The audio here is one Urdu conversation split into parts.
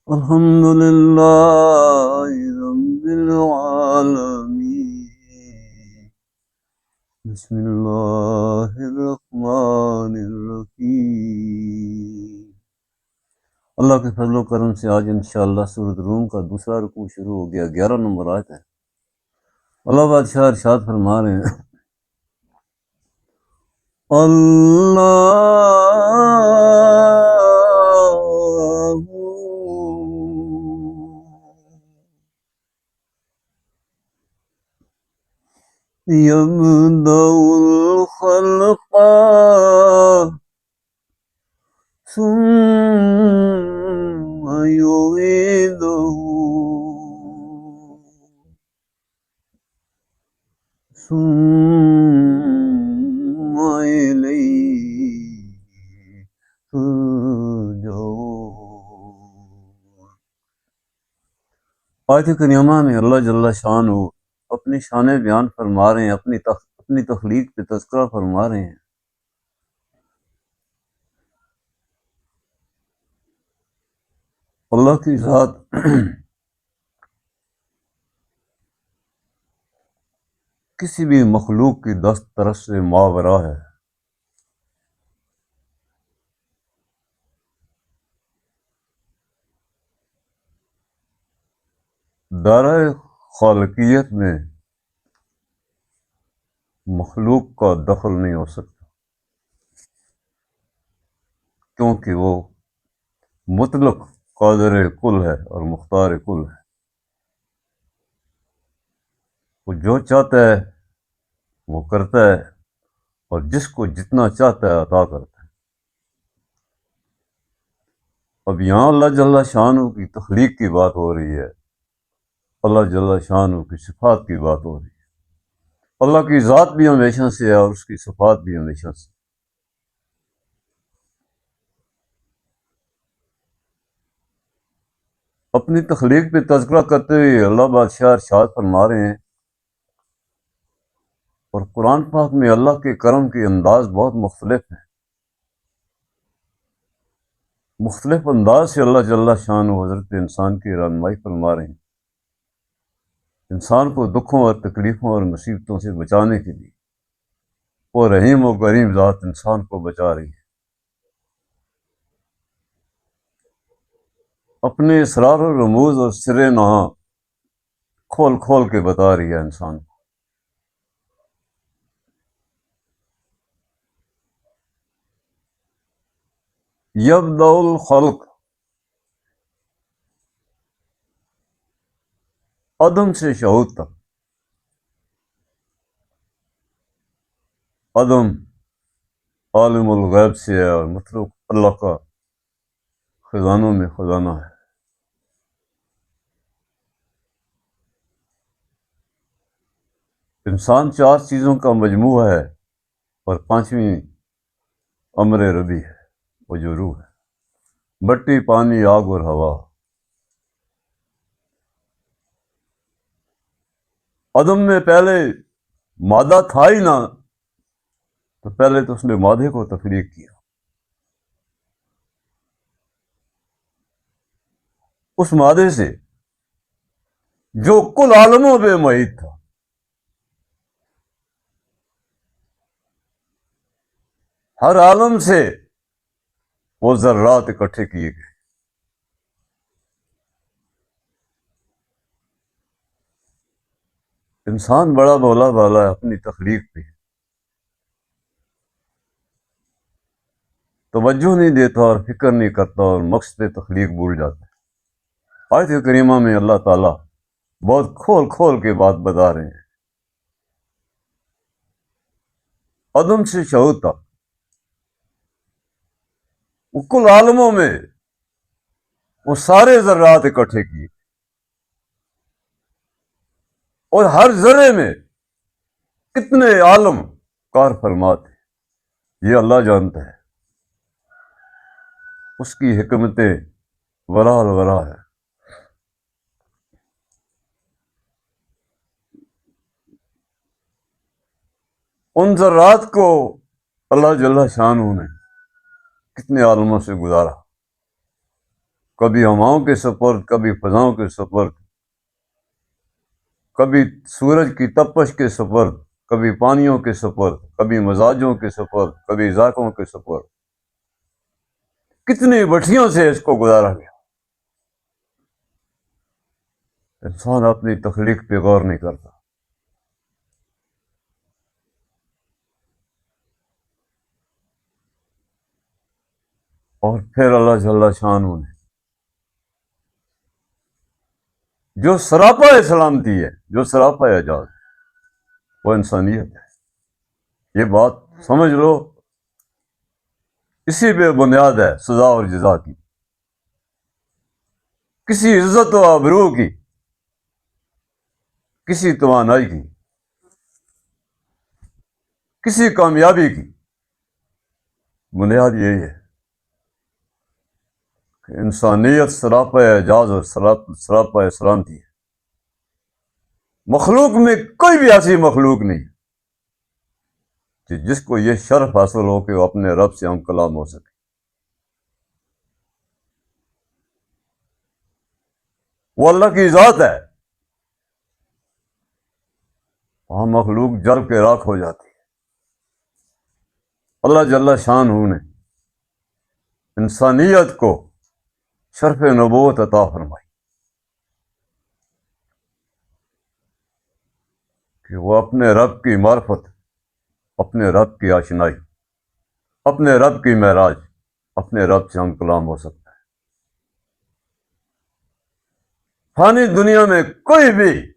الحمد لله رب العالمين. بسم الله الرحمن الرحیم. اللہ کے فضل و کرم سے آج انشاءاللہ سورۃ روم کا دوسرا رکوع شروع ہو گیا. 11 نمبر آیت ہے. اللہ بادشاہ ارشاد فرما رہے ہیں، يبدأ الخلق ثم يعيده ثم إليه ترجعون. آیت کریمہ میں اللہ جل شانہ اپنی شان بیان فرما رہے ہیں، اپنی تخلیق پہ تذکرہ فرما رہے ہیں. اللہ کی ذات کسی بھی مخلوق کی دست طرف سے ماورا ہے. دائرہ خالقیت میں مخلوق کا دخل نہیں ہو سکتا، کیونکہ وہ مطلق قادر کل ہے اور مختار کل ہے. وہ جو چاہتا ہے وہ کرتا ہے، اور جس کو جتنا چاہتا ہے عطا کرتا ہے. اب یہاں اللہ جل شانہ کی تخلیق کی بات ہو رہی ہے، اللہ جل شانہ کی صفات کی بات ہو رہی ہے. اللہ کی ذات بھی ہمیشہ سے ہے اور اس کی صفات بھی ہمیشہ سے. اپنی تخلیق پہ تذکرہ کرتے ہوئے اللہ بادشاہ ارشاد فرما رہے ہیں، اور قرآن پاک میں اللہ کے کرم کے انداز بہت مختلف ہیں. مختلف انداز سے اللہ جل شانہ حضرت انسان کی رہنمائی فرما رہے ہیں، انسان کو دکھوں اور تکلیفوں اور مصیبتوں سے بچانے کے لیے وہ رحیم و کریم ذات انسان کو بچا رہی ہے. اپنے اسرار و رموز اور سر نہاں کھول کھول کے بتا رہی ہے انسان کو. یبدأ الخلق، عدم سے شہود تک. عدم عالم الغیب سے ہے اور مطلق اللہ کا خزانوں میں خزانہ ہے. انسان 4 چیزوں کا مجموعہ ہے، اور 5ویں امر ربی ہے، وہ جو روح ہے. مٹی، پانی، آگ اور ہوا. عدم میں پہلے مادہ تھا ہی نہ، تو پہلے تو اس نے مادے کو تخلیق کیا. اس مادے سے جو کل عالموں پہ محیط تھا، ہر عالم سے وہ ذرات اکٹھے کیے گئے. انسان بڑا بولا بالا ہے اپنی تخلیق پہ، توجہ نہیں دیتا اور فکر نہیں کرتا اور مقصد تخلیق بھول جاتا ہے. آیت کریمہ میں اللہ تعالیٰ بہت کھول کھول کے بات بتا رہے ہیں. عدم سے شہود تک وہ کل عالموں میں وہ سارے ذرات اکٹھے کیے، اور ہر ذرے میں کتنے عالم کار فرمات ہیں یہ اللہ جانتا ہے. اس کی حکمتیں ورا الورا ہے. ان ذرات کو اللہ جل شانہ نے کتنے عالموں سے گزارا. کبھی ہواؤں کے سپرد، کبھی فضاؤں کے سپرد، کبھی سورج کی تپش کے سپرد، کبھی پانیوں کے سپرد، کبھی مزاجوں کے سپرد، کبھی ذائقوں کے سپرد۔ کتنی بٹھیوں سے اس کو گزارا گیا۔ انسان اپنی تخلیق پہ غور نہیں کرتا۔ اور پھر اللہ جل شانہ نے جو سراپا سلامتی ہے، جو سراپا اعجاز ہے، وہ انسانیت ہے۔ یہ بات سمجھ لو، اسی پہ بنیاد ہے سزا اور جزا کی، کسی عزت و آبرو کی، کسی توانائی کی، کسی کامیابی کی۔ بنیاد یہی ہے کہ انسانیت سراپا اعجاز اور سراپا سلامتی ہے۔ مخلوق میں کوئی بھی ایسی مخلوق نہیں کہ جس کو یہ شرف حاصل ہو کہ وہ اپنے رب سے ہم کلام ہو سکے۔ وہ اللہ کی ذات ہے، وہاں مخلوق جل کے راکھ ہو جاتی ہے۔ اللہ جل شانہ نے انسانیت کو شرف نبوت عطا فرمائی کہ وہ اپنے رب کی معرفت، اپنے رب کی آشنائی، اپنے رب کی معراج، اپنے رب سے ہم کلام ہو سکتا ہے۔ فانی دنیا میں کوئی بھی،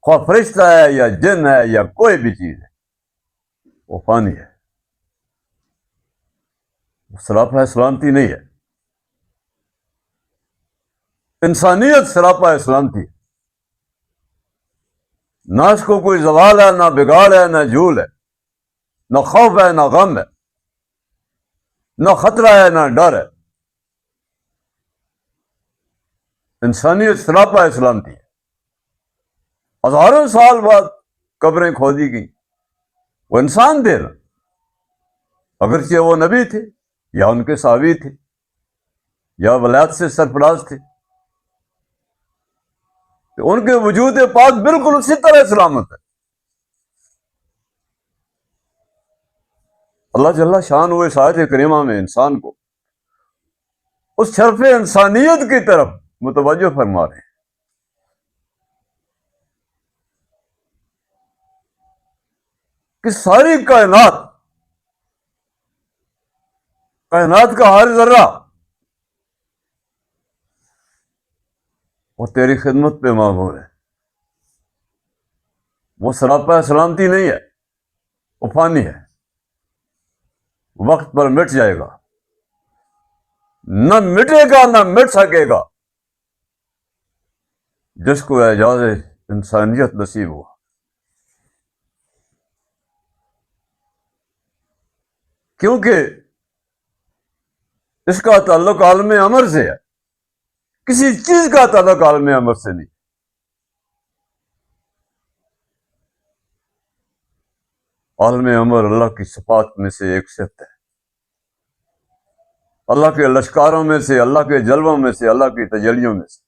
خواہ فرشتہ ہے یا جن ہے یا کوئی بھی چیز ہے، وہ فانی ہے، سراپا سلامتی نہیں ہے۔ انسانیت سراپا سلامتی ہے۔ نہ اس کو کوئی زوال ہے، نہ بگاڑ ہے، نہ جھول ہے، نہ خوف ہے، نہ غم ہے، نہ خطرہ ہے، نہ ڈر ہے۔ انسانیت سراپا سلامتی ہے۔ ہزاروں سال بعد قبریں کھودی گئیں، وہ انسان تھے نا، اگرچہ وہ نبی تھے یا ان کے صحابی تھے یا ولایت سے سرفراز تھے، تو ان کے وجود پاک بالکل اسی طرح سلامت ہے۔ اللہ جل شانہ اس آیت کریمہ میں انسان کو اس شرف انسانیت کی طرف متوجہ فرما رہے ہیں کہ ساری کائنات کا ہر ذرہ وہ تیری خدمت پہ معمور ہے۔ وہ سراپا سلامتی نہیں ہے، وہ فانی ہے، وقت پر مٹ جائے گا، نہ مٹے گا نہ مٹ سکے گا جس کو اعجاز انسانیت نصیب ہوا۔ کیونکہ اس کا تعلق عالم امر سے ہے، کسی چیز کا تعلق عالم امر سے نہیں۔ عالم امر اللہ کی صفات میں سے ایک صفت ہے، اللہ کے لشکاروں میں سے، اللہ کے جلووں میں سے، اللہ کی تجلیوں میں سے،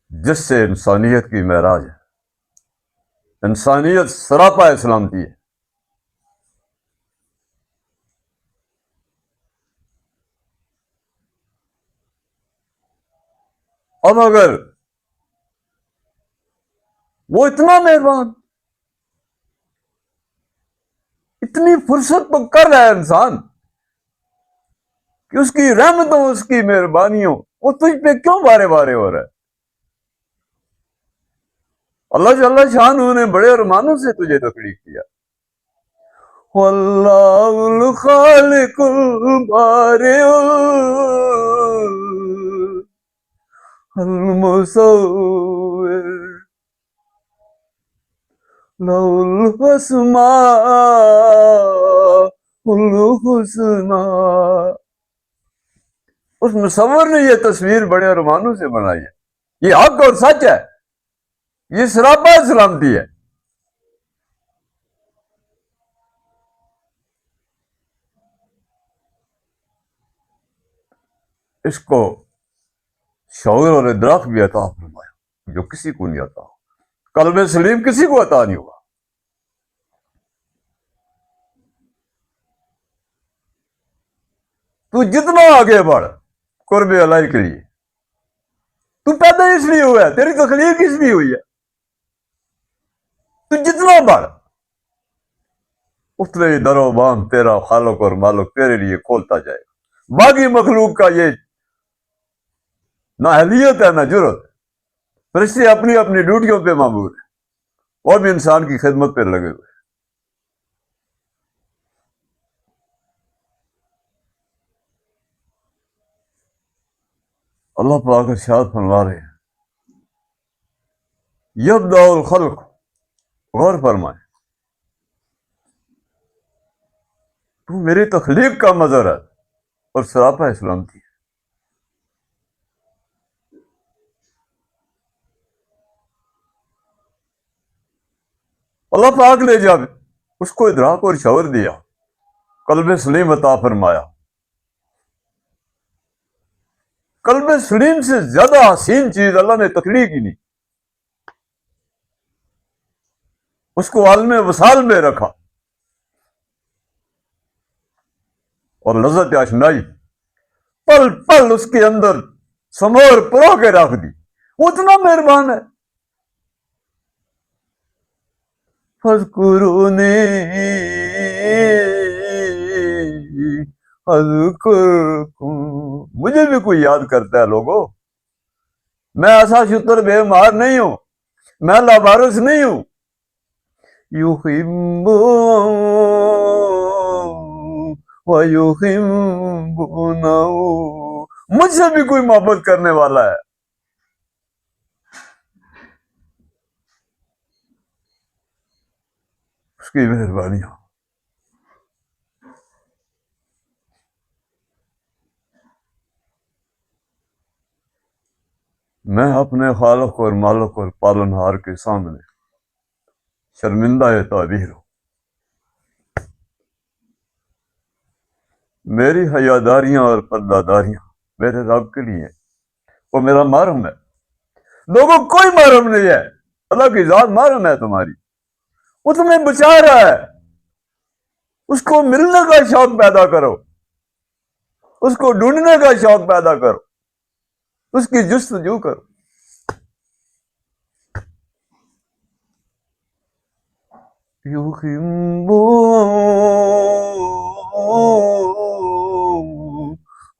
جس سے انسانیت کی معراج ہے۔ انسانیت سراپا سلامتی ہے۔ اب اگر وہ اتنا مہربان، اتنی فرصت تو کر رہا ہے انسان کہ اس کی رحمتوں، اس کی مہربانیوں وہ تجھ پہ کیوں بارے بارے ہو رہا ہے؟ اللہ جل شانہ نے بڑے ارمانوں سے تجھے تخلیق کیا۔ واللہ الخالق البارئ المصور لہ الاسماء الحسنی۔ اس مصور نے یہ تصویر بڑے ارمانوں سے بنائی ہے۔ یہ حق اور سچ ہے، یہ سراپا سلامتی ہے۔ اس کو شعور اور ادراک بھی عطا فرمایا جو کسی کو نہیں عطا. قلب سلیم کسی کو عطا نہیں ہوا. تو جتنا آگے بڑھ قرب الہی کے لیے، تو پیدا اس لیے ہوا ہے، تیری تخلیق اس لیے ہوئی ہے. تو جتنا بڑھ اتنے ہی در و بام تیرا خالق اور مالک تیرے لیے کھولتا جائے گا. باقی مخلوق کا یہ نہ اہلیت ہے نہ جرت ہے. فرشتے اپنی اپنی ڈیوٹیوں پہ مامور ہیں اور بھی انسان کی خدمت پہ لگے ہوئے. اللہ پاک ارشاد فرما رہے ہیں یبدأ الخلق. غور فرمائے، تو میری تخلیق کا مظہر ہے اور سراپا سلامتی ہے. اللہ پاک نے جب اس کو ادراک اور شعور دیا، قلب سلیم عطا فرمایا. قلب سلیم سے زیادہ حسین چیز اللہ نے تخلیق ہی نہیں. اس کو عالم وصال میں رکھا اور لذت آشنائی پل پل اس کے اندر سمور پرو کے رکھ دی. وہ اتنا مہربان ہے. فَاذْكُرُونِي اذکرکم. مجھے بھی کوئی یاد کرتا ہے لوگوں. میں ایسا شتر بے مار نہیں ہوں، میں لاوارث نہیں ہوں. یحب ویحبونہ. مجھ سے بھی کوئی محبت کرنے والا ہے. اس کی مہربانیاں. میں اپنے خالق اور مالک اور پالنہار کے سامنے شرمندہ تعبیر ہوں. میری حیاداریاں اور پردہ داریاں میرے رب کے لیے، وہ میرا محرم ہے. لوگوں کوئی محرم نہیں ہے. اللہ کی ذات محرم ہے تمہاری. وہ تمہیں بچا رہا ہے. اس کو ملنے کا شوق پیدا کرو، اس کو ڈھونڈنے کا شوق پیدا کرو، اس کی جستجو کرو. یحب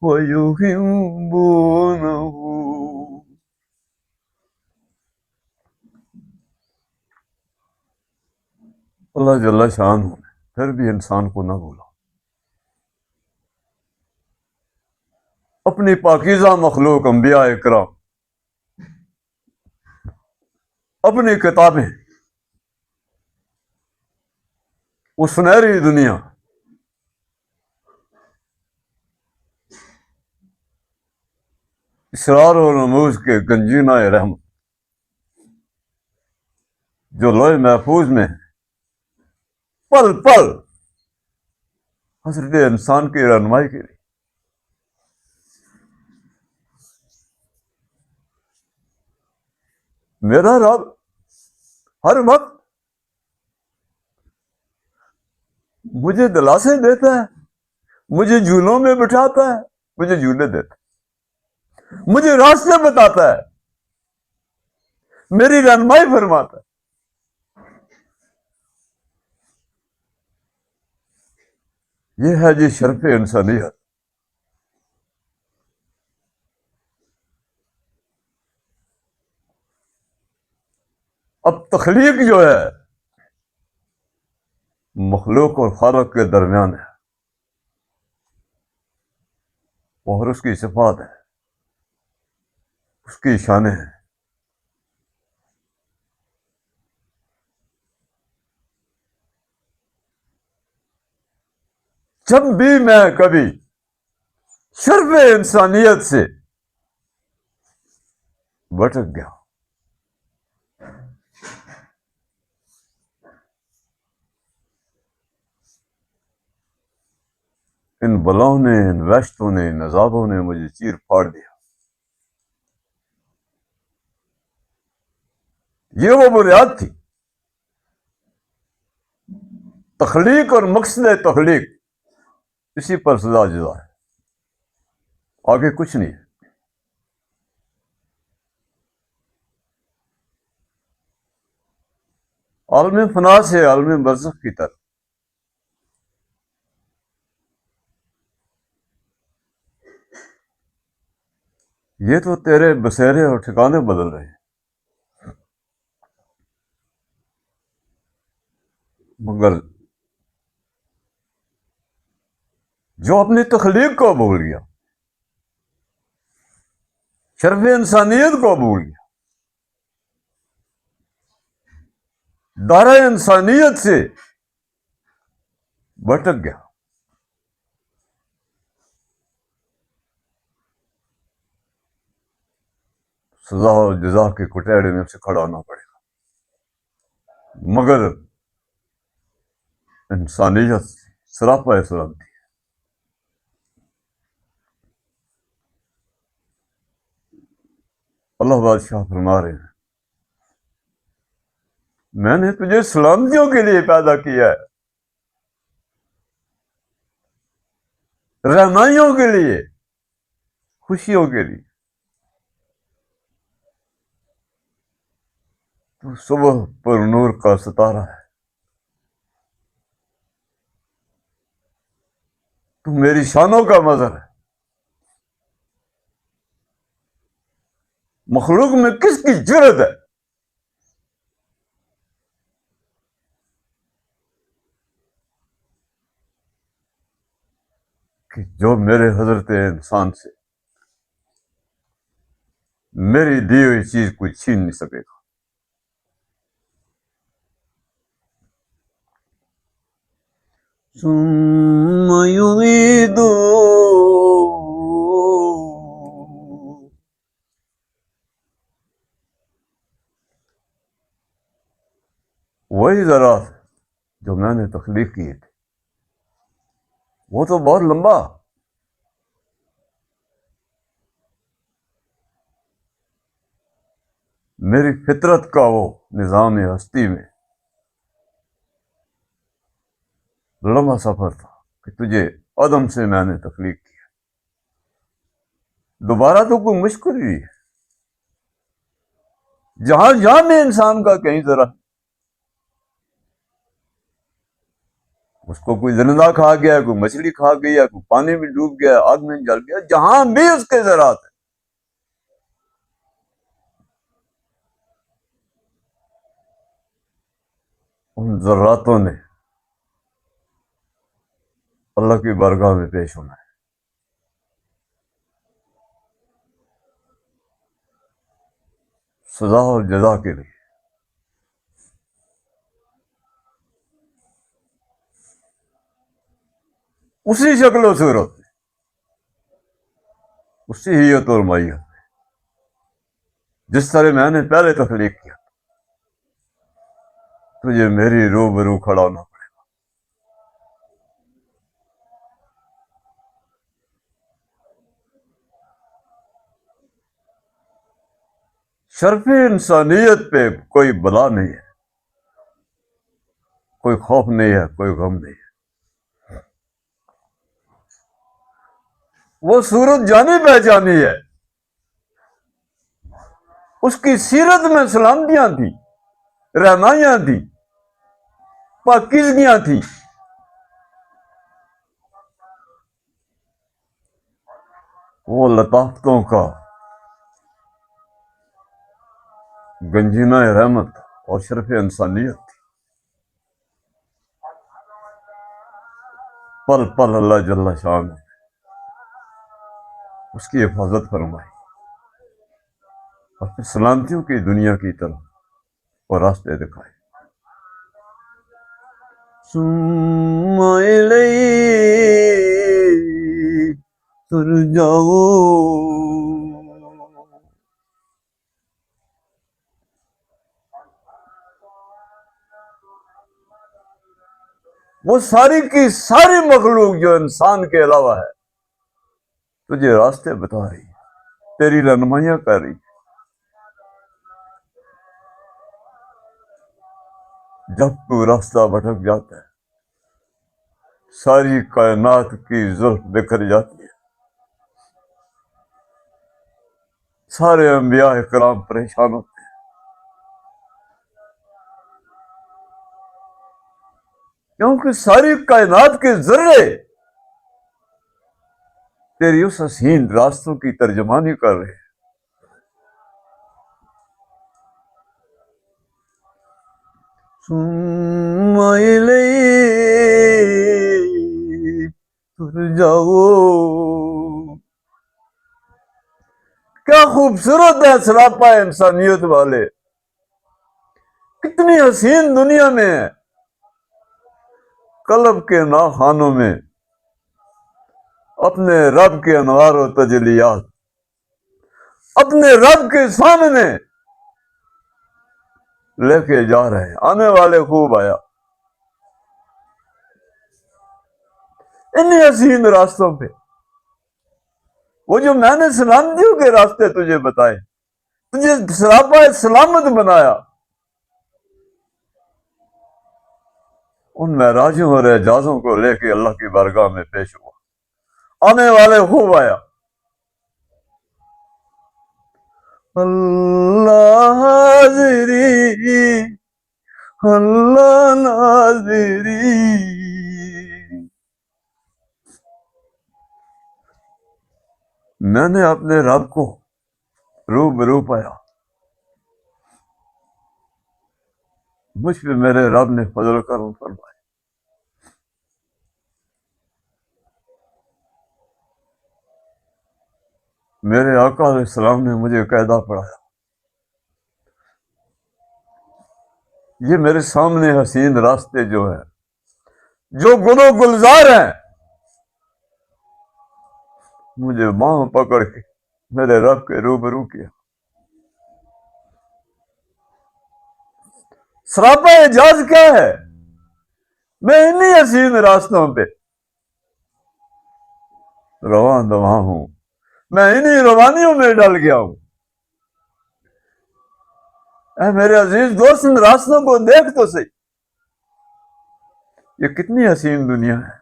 ویحبونہ. اللہ جل شانہ نے پھر بھی انسان کو نہ بولا. اپنی پاکیزہ مخلوق انبیاء اکرام، اپنی کتابیں، وہ سنہری دنیا، اسرار و رموز کے گنجینہ رحمت جو لوح محفوظ میں ہے، پل پل حضرت انسان کی رہنمائی کے لیے. میرا رب ہر وقت مجھے دلاسے دیتا ہے، مجھے جھولوں میں بٹھاتا ہے، مجھے جھولے دیتا ہے، مجھے راستے بتاتا ہے، میری رہنمائی فرماتا ہے. یہ ہے جی شرف انسانیت. اب تخلیق جو ہے مخلوق اور خالق کے درمیان ہے، اور اس کی صفات ہے، اس کی شانیں ہیں. جب بھی میں کبھی شرف انسانیت سے بھٹک گیا، ان بلاؤں نے، ان وحشتوں نے، ان عذابوں نے مجھے چیر پھاڑ دیا. یہ وہ بنیاد تھی. تخلیق اور مقصد تخلیق، اسی پر سزا جزا ہے، آگے کچھ نہیں ہے. عالم فنا سے عالم برزخ کی طرف. یہ تو تیرے بسیرے اور ٹھکانے بدل رہے ہیں، مگر جو اپنی تخلیق کو بھول گیا، شرف انسانیت کو بھول گیا، دائرہ انسانیت سے بھٹک گیا، سزا اور جزا کے کٹہرے میں سے کھڑا ہونا پڑے گا. مگر انسانیت سراپا سلامتی. اللہ بادشاہ فرما رہے ہیں، میں نے تجھے سلامتیوں کے لیے پیدا کیا ہے، رہنمائیوں کے لیے، خوشیوں کے لیے. تو صبح پر نور کا ستارہ ہے، تو میری شانوں کا مظہر ہے. مخلوق میں کس کی جرت ہے کہ جو میرے حضرت انسان سے میری دی ہوئی چیز کوئی چھین نہیں سکے گا. ثم یعید، وہی ذرات جو میں نے تخلیق کیے تھے، وہ تو بہت لمبا. میری فطرت کا وہ نظام ہستی میں لمبا سفر تھا کہ تجھے عدم سے میں نے تخلیق کیا. دوبارہ تو کوئی مشکل ہی ہے. جہاں جہاں میں انسان کا کہیں ذرا اس کو کوئی زندہ کھا گیا، کوئی مچھلی کھا گئی، کوئی پانی میں ڈوب گیا، آگ میں جل گیا، جہاں بھی اس کے ذرات ہیں. ان ذراتوں نے اللہ کی بارگاہ میں پیش ہونا ہے. سزا اور جزا کے لیے. اسی شکل و صورت میں، اسی حیت اور میت میں جس طرح میں نے پہلے تخلیق کیا، تجھے میری روبرو کھڑا ہونا پڑے. شرف انسانیت پہ کوئی بلا نہیں ہے، کوئی خوف نہیں ہے، کوئی غم نہیں ہے. وہ صورت جانی پہچانی ہے، اس کی سیرت میں سلامتیاں تھیں، رہنمائیاں تھیں، پاکیزگیاں تھیں. وہ لطافتوں کا گنجینہ رحمت اور شرف انسانیت تھی. پل پل اللہ جل شان اس کی حفاظت فرمائی اور پھر سلامتیوں کی دنیا کی طرف اور راستے دکھائے. ثم الیہ ترجعون. وہ ساری کی ساری مخلوق جو انسان کے علاوہ ہے تجھے راستے بتا رہی ہے، تیری رہنمائیاں کر رہی ہے۔ جب تو راستہ بھٹک جاتا ہے ساری کائنات کی زلف بکھر جاتی ہے، سارے انبیاء کرام پریشان ہوتے ہیں، کیونکہ ساری کائنات کے ذرے تیری اس حسین راستوں کی ترجمانی کر رہے ہیں۔ ثم الیہ ترجعون، کیا خوبصورت ہے سراپا انسانیت والے، کتنی حسین دنیا میں ہے، قلب کے ناخانوں میں اپنے رب کے انوار و تجلیات اپنے رب کے سامنے لے کے جا رہے ہیں۔ آنے والے خوب آیا، ان حسین راستوں پہ وہ جو میں نے سلامتیوں کے راستے تجھے بتائے، تجھے سراپا سلامت بنایا، ان معراجوں اور اعجازوں کو لے کے اللہ کی بارگاہ میں پیش ہوا، آنے والے خوب آیا۔ اللہ حاضری اللہ ناظری، میں نے اپنے رب کو روبرو پایا، مجھ پہ میرے رب نے فضل کرم فرمایا۔ میرے آقا علیہ السلام نے مجھے قاعدہ پڑھایا، یہ میرے سامنے حسین راستے جو ہیں، جو گل و گلزار ہیں، مجھے باہم پکڑ کے میرے رب کے روبرو کیا۔ سراپا اعجاز کیا ہے؟ میں انہی حسین راستوں پہ رواں دواں ہوں، میں انہی روانیوں میں ڈل گیا ہوں۔ اے میرے عزیز دوست، ان راستوں کو دیکھ تو صحیح، یہ کتنی حسین دنیا ہے۔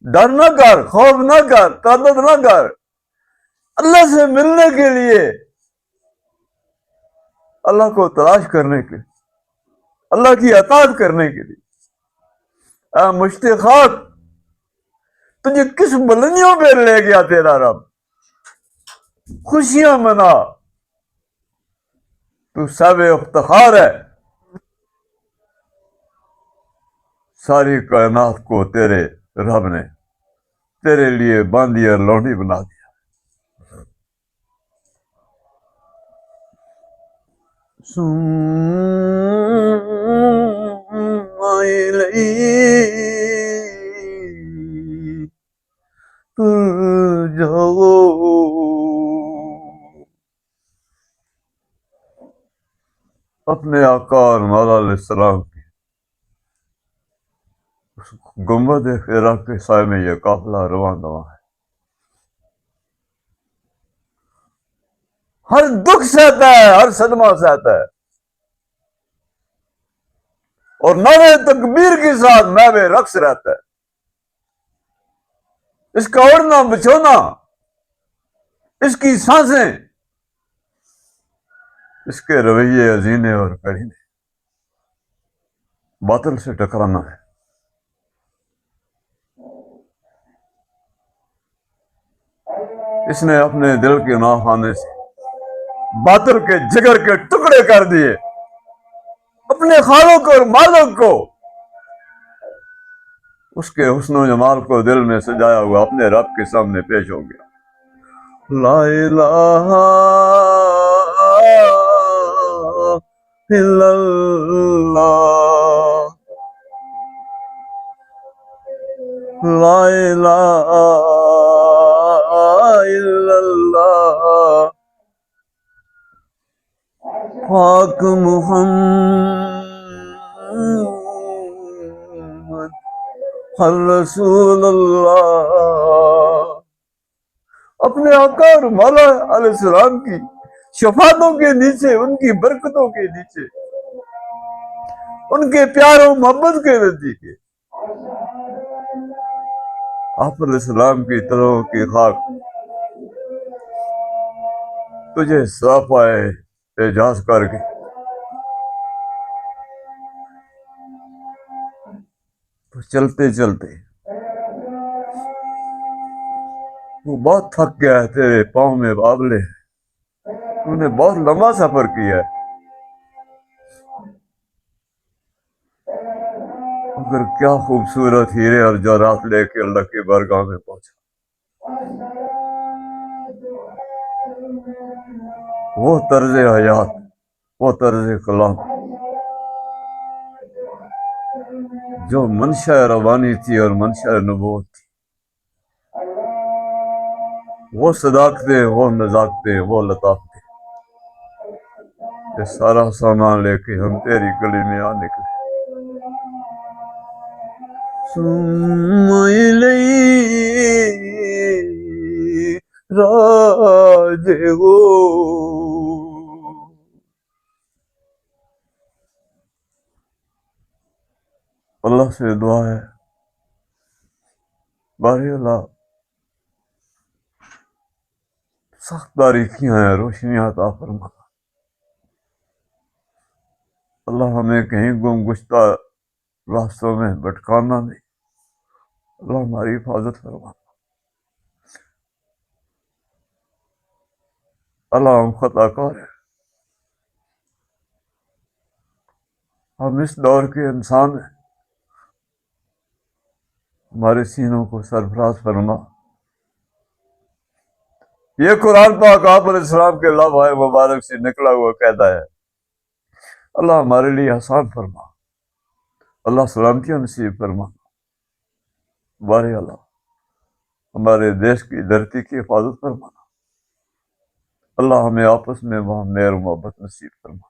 ڈر نہ کر، خوف نہ کر، تردد نہ کر، اللہ سے ملنے کے لیے، اللہ کو تلاش کرنے کے لیے، اللہ کی اطاعت کرنے کے لیے۔ اے مشتاق، تجھے کس بلندیوں پہ لے گیا تیرا رب، خوشیاں منا، تو سب افتخار ہے، ساری کائنات کو تیرے رب نے تیرے لیے باندھی اور لونڈی بنا دیا۔ ثم الیہ ترجعون، اپنے آقا اور مولا علیہ السلام کی اس گنبد خیرہ کے سائے میں یہ قافلہ رواں دواں ہے۔ ہر دکھ سہتا ہے، ہر صدمہ سہتا ہے، اور نعرے تکبیر کے ساتھ محو رقص رہتا ہے۔ اس کا اڑنا بچھونا، اس کی سانسیں، اس کے رویے حزینے اور کرینے، باطل سے ٹکرانا ہے۔ اس نے اپنے دل کے ناخانے سے باطل کے جگر کے ٹکڑے کر دیے، اپنے خالق اور مالک کو، اس کے حسن و جمال کو دل میں سجایا ہوا اپنے رب کے سامنے پیش ہو گیا۔ لا الہ الا اللہ، لا الہ الا اللہ، پاک محمد رسول اللہ، اپنے آقا اور مولا علیہ السلام کی شفاعتوں کے نیچے، ان کی برکتوں کے نیچے، ان کے پیار و محبت کے نتیجے آپ علیہ السلام کی طرح کی خاک تجھے صاف آئے اعجاز کر کے تو چلتے چلتے وہ بہت تھک گیا ہے، تیرے پاؤں میں بابلے، تو نے بہت لمبا سفر کیا ہے، مگر کیا خوبصورت ہیرے اور جواہرات لے کے اللہ کی بارگاہ میں پہنچا۔ وہ طرز حیات، وہ طرز کلام جو منشا روانی تھی اور منشا نبوت تھی، وہ صداقتیں، وہ نزاکتیں، وہ لطافتیں، یہ سارا سامان لے کے ہم تیری گلی میں آ نکلے۔ ثم الیہ راجعون۔ اللہ سے دعا ہے، باری اللہ سخت باریکیاں ہیں، روشنیاں عطا فرما۔ اللہ ہمیں کہیں گم گشتہ راستوں میں بھٹکانا نہیں، اللہ ہماری حفاظت فرما۔ اللہ ہم خطا کار ہیں، ہم اس دور کے انسان ہیں، ہمارے سینوں کو سرفراز فرما۔ یہ قرآن پاک آپ علیہ السلام کے لوح مبارک سے نکلا ہوا قاعدہ ہے، اللہ ہمارے لیے آسان فرما، اللہ سلامتیاں نصیب فرما۔ بارے اللہ ہمارے دیش کی دھرتی کی حفاظت فرما، اللہ ہمیں آپس میں وہاں مہر و محبت نصیب فرما۔